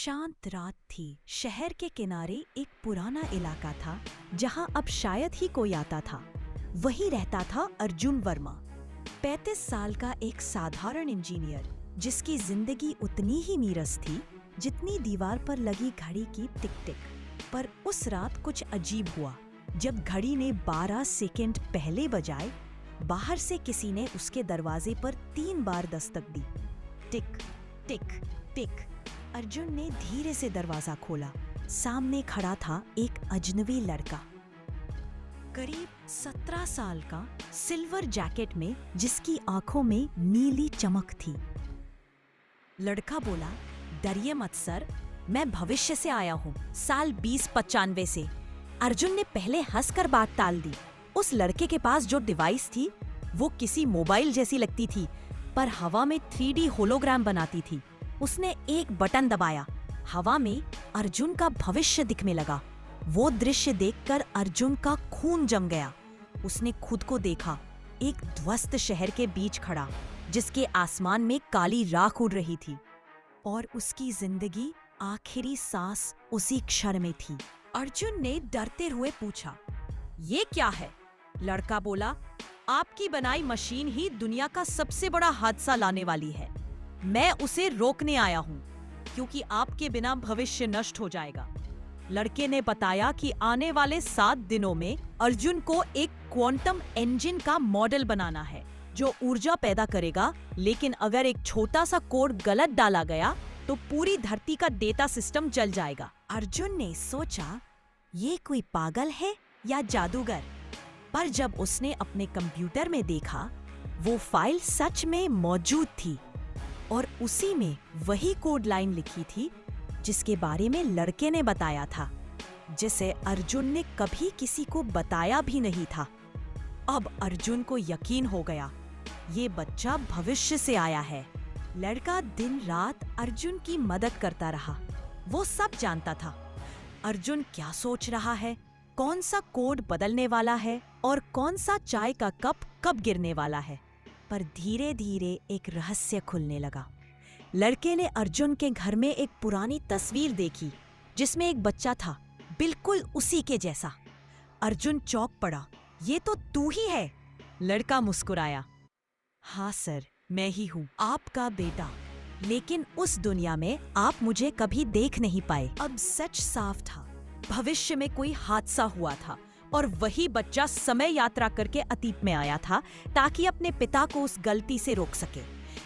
शांत रात थी। शहर के किनारे एक पुराना इलाका था जहां अब शायद ही कोई आता था। वहीं रहता था अर्जुन वर्मा, 35 साल का एक साधारण इंजीनियर जिसकी जिंदगी उतनी ही नीरस थी जितनी दीवार पर लगी घड़ी की टिक टिक। पर उस रात कुछ अजीब हुआ। जब घड़ी ने 12 सेकंड पहले बजाए, बाहर से किसी ने उसके दरवाजे पर 3 बार दस्तक दी। टिक टिक टिक। अर्जुन ने धीरे से दरवाजा खोला। सामने खड़ा था एक अजनबी लड़का, करीब 17 साल का, सिल्वर जैकेट में जिसकी आंखों में नीली चमक थी। लड़का बोला, डरिए मत सर, मैं भविष्य से आया हूँ, साल 2095 से। अर्जुन ने पहले हंसकर बात टाल दी। उस लड़के के पास जो डिवाइस थी वो किसी मोबाइल जैसी लगती थी, पर हवा में 3D होलोग्राम बनाती थी। उसने एक बटन दबाया, हवा में अर्जुन का भविष्य दिखने लगा। वो दृश्य देखकर अर्जुन का खून जम गया। उसने खुद को देखा, एक ध्वस्त शहर के बीच खड़ा, जिसके आसमान में काली राख उड़ रही थी, और उसकी जिंदगी आखिरी सांस उसी क्षण में थी। अर्जुन ने डरते हुए पूछा, ये क्या है? लड़का बोला, आपकी बनाई मशीन ही दुनिया का सबसे बड़ा हादसा लाने वाली है। मैं उसे रोकने आया हूँ, क्योंकि आपके बिना भविष्य नष्ट हो जाएगा। लड़के ने बताया कि आने वाले 7 दिनों में अर्जुन को एक क्वांटम इंजन का मॉडल बनाना है जो ऊर्जा पैदा करेगा, लेकिन अगर एक छोटा सा कोड गलत डाला गया तो पूरी धरती का डेटा सिस्टम जल जाएगा। अर्जुन ने सोचा, ये कोई पागल है या जादूगर? पर जब उसने अपने कंप्यूटर में देखा, वो फाइल सच में मौजूद थी और उसी में वही कोड लाइन लिखी थी जिसके बारे में लड़के ने बताया था, जिसे अर्जुन ने कभी किसी को बताया भी नहीं था। अब अर्जुन को यकीन हो गया, ये बच्चा भविष्य से आया है। लड़का दिन रात अर्जुन की मदद करता रहा। वो सब जानता था, अर्जुन क्या सोच रहा है, कौन सा कोड बदलने वाला है और कौन सा चाय का कप कब गिरने वाला है। पर धीरे धीरे एक रहस्य खुलने लगा। लड़के ने अर्जुन के घर में एक पुरानी तस्वीर देखी जिसमें एक बच्चा था, बिल्कुल उसी के जैसा। अर्जुन चौंक पड़ा, ये तो तू ही है। लड़का मुस्कुराया, हाँ सर, मैं ही हूँ, आपका बेटा। लेकिन उस दुनिया में आप मुझे कभी देख नहीं पाए। अब सच साफ था, भविष्य में कोई हादसा हुआ था और वही बच्चा समय यात्रा करके अतीत में आया था ताकि अपने पिता को उस गलती से रोक सके।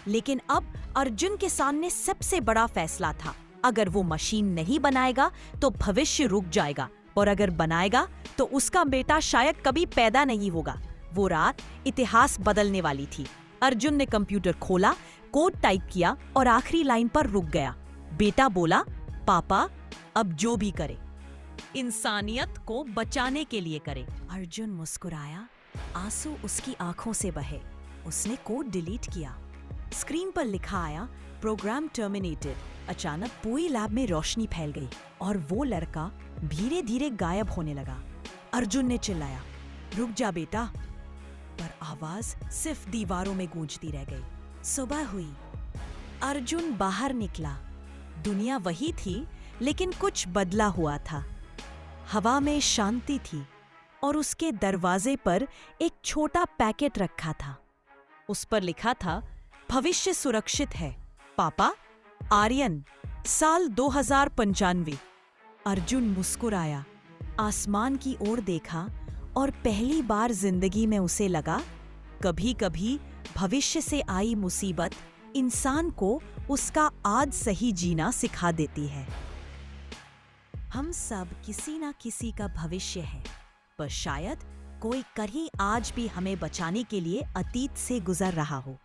लेकिन अब अर्जुन के सामने सबसे बड़ा फैसला था। अगर वो मशीन नहीं बनाएगा तो भविष्य रुक जाएगा, और अगर बनाएगा तो उसका बेटा शायद कभी पैदा नहीं होगा। वो रात इतिहास बदलने वाली थी। अर्जुन ने कंप्यूटर खोला, कोड टाइप किया और आखिरी लाइन पर रुक गया। बेटा बोला, पापा अब जो भी करे इंसानियत को बचाने के लिए करे। अर्जुन मुस्कुराया, आंसू उसकी आंखों से बहे। उसने कोड डिलीट किया। स्क्रीन पर लिखा आया, प्रोग्राम टर्मिनेटेड। अचानक पूरी लैब में रोशनी फैल गई और वो लड़का धीरे धीरे गायब होने लगा। अर्जुन ने चिल्लाया, रुक जा बेटा, पर आवाज सिर्फ दीवारों में गूंजती रह गई। सुबह हुई। अर्जुन बाहर निकला। दुनिया वही थी, लेकिन कुछ बदला हुआ था। हवा में शांति थी और उसके दरवाजे पर एक छोटा पैकेट रखा था। उस पर लिखा था, भविष्य सुरक्षित है, पापा, आर्यन, साल 2095। अर्जुन मुस्कुराया, आसमान की ओर देखा और पहली बार जिंदगी में उसे लगा, कभी कभी भविष्य से आई मुसीबत इंसान को उसका आज सही जीना सिखा देती है। हम सब किसी ना किसी का भविष्य है, पर शायद कोई कहीं आज भी हमें बचाने के लिए अतीत से गुजर रहा हो।